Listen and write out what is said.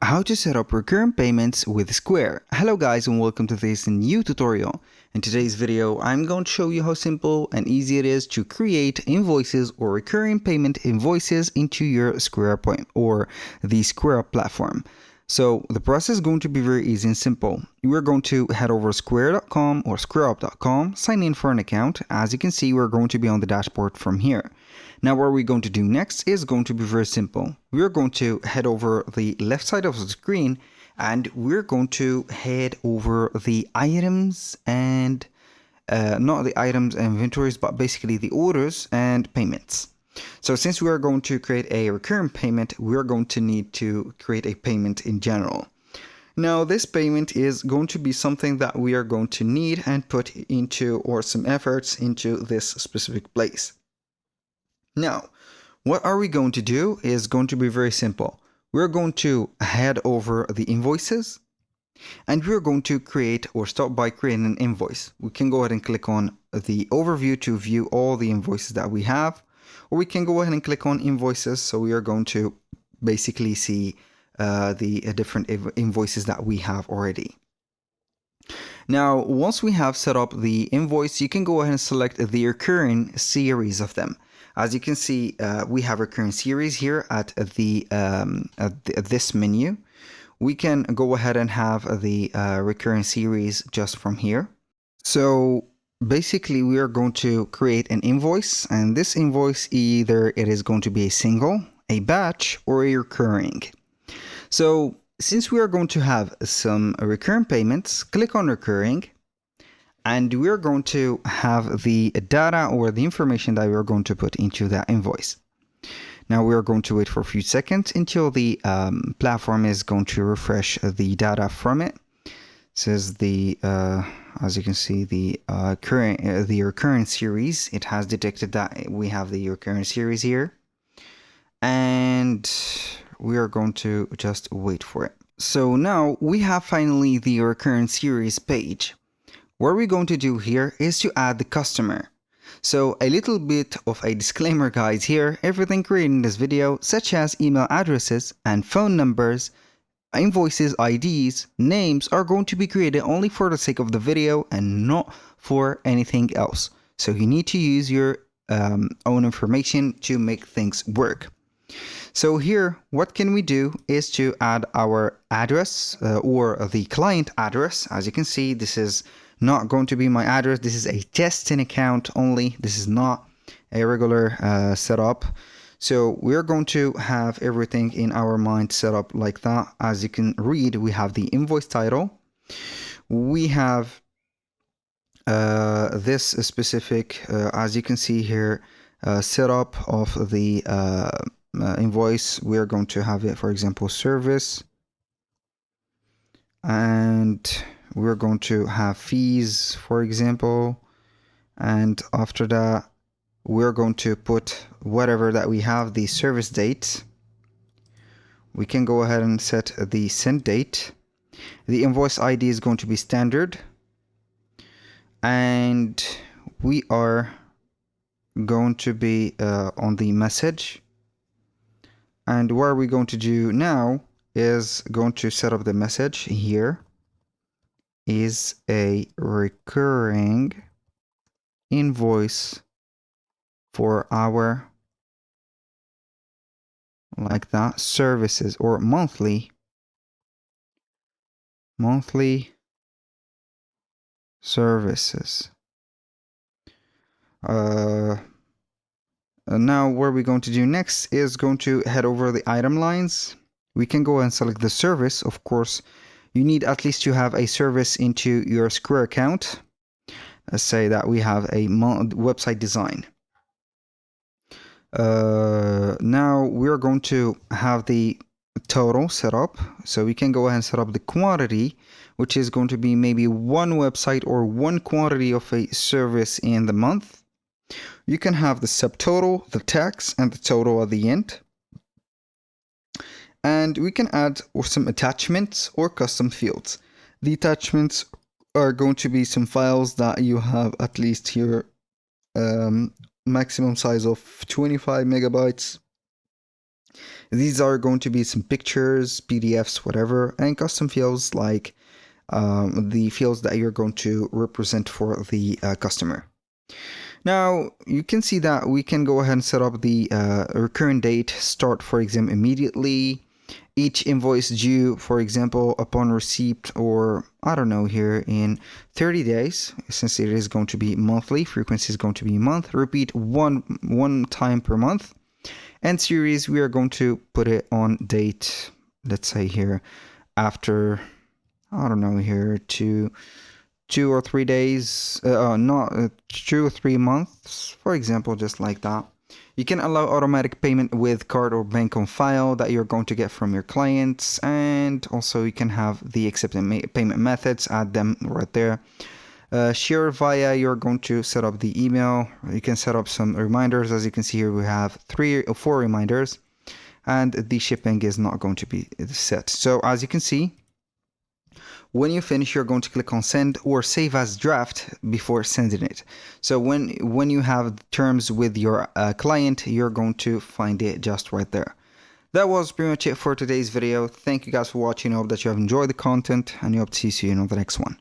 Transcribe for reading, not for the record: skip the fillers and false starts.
How to set up recurrent payments with Square. Hello guys and welcome to this new tutorial. In today's video, I'm going to show you how simple and easy it is to create invoices or recurring payment invoices into your Square point or the Square platform. So the process is going to be very easy and simple. We're going to head over square.com or squareup.com, sign in for an account. As you can see, we're going to be on the dashboard from here. Now what we're going to do next is going to be very simple. We're going to head over the left side of the screen and we're going to head over the items and not the items and inventories, but basically the orders and payments. So since we are going to create a recurrent payment, we're going to need to create a payment in general. Now this payment is going to be something that we are going to need and put into or some efforts into this specific place. Now, what are we going to do is going to be very simple. We're going to head over the invoices and we're going to create or start by creating an invoice. We can go ahead and click on the overview to view all the invoices that we have, or we can go ahead and click on invoices. So we are going to basically see the different invoices that we have already. Now, once we have set up the invoice, you can go ahead and select the recurring series of them. As you can see, we have recurring series here at this menu. We can go ahead and have the recurring series just from here. So basically, we are going to create an invoice, and this invoice, either it is going to be a single, a batch, or a recurring. So since we are going to have some recurring payments, click on recurring, and we're going to have the data or the information that we're going to put into that invoice. Now we're going to wait for a few seconds until the platform is going to refresh the data from it. It says the as you can see, the recurrent series, it has detected that we have the recurrent series here, and we are going to just wait for it. So now we have finally the recurrent series page. What we're going to do here is to add the customer. So a little bit of a disclaimer guys here, everything created in this video, such as email addresses and phone numbers, invoices, IDs, names, are going to be created only for the sake of the video and not for anything else. So you need to use your own information to make things work. So here, what can we do is to add our address or the client address. As you can see, this is not going to be my address. This is a testing account only. This is not a regular setup. So we're going to have everything in our mind set up like that. As you can read, we have the invoice title. We have this specific, as you can see here, setup of the invoice. We're going to have it, for example, service, and we're going to have fees, for example, and after that we're going to put whatever that we have, the service date. We can go ahead and set the send date. The invoice ID is going to be standard, and we are going to be on the message. And what we're going to do now is going to set up the message. Here is a recurring invoice for our, like that, services, or monthly services. Now what we're going to do next is going to head over the item lines. We can go and select the service. Of course, you need at least to have a service into your Square account. Let's say that we have a website design. Now we're going to have the total set up. So we can go ahead and set up the quantity, which is going to be maybe one website or one quantity of a service in the month. You can have the subtotal, the tax, and the total at the end. And we can add some attachments or custom fields. The attachments are going to be some files that you have at least here, maximum size of 25 megabytes. These are going to be some pictures, PDFs, whatever, and custom fields like the fields that you're going to represent for the customer. Now you can see that we can go ahead and set up the recurring date, start for example immediately, each invoice due for example upon receipt, or I don't know, here in 30 days, since it is going to be monthly, frequency is going to be month, repeat one time per month, and series we are going to put it on date, let's say here after, I don't know, here 2 or 3 days, not 2 or 3 months, for example, just like that. You can allow automatic payment with card or bank on file that you're going to get from your clients, and also you can have the accepted payment methods, add them right there. Share via, you're going to set up the email. You can set up some reminders. As you can see here, we have 3 or 4 reminders, and the shipping is not going to be set. So as you can see, when you finish, you're going to click on send or save as draft before sending it. So when you have terms with your client, you're going to find it just right there. That was pretty much it for today's video. Thank you guys for watching. I hope that you have enjoyed the content, and I hope to see you in the next one.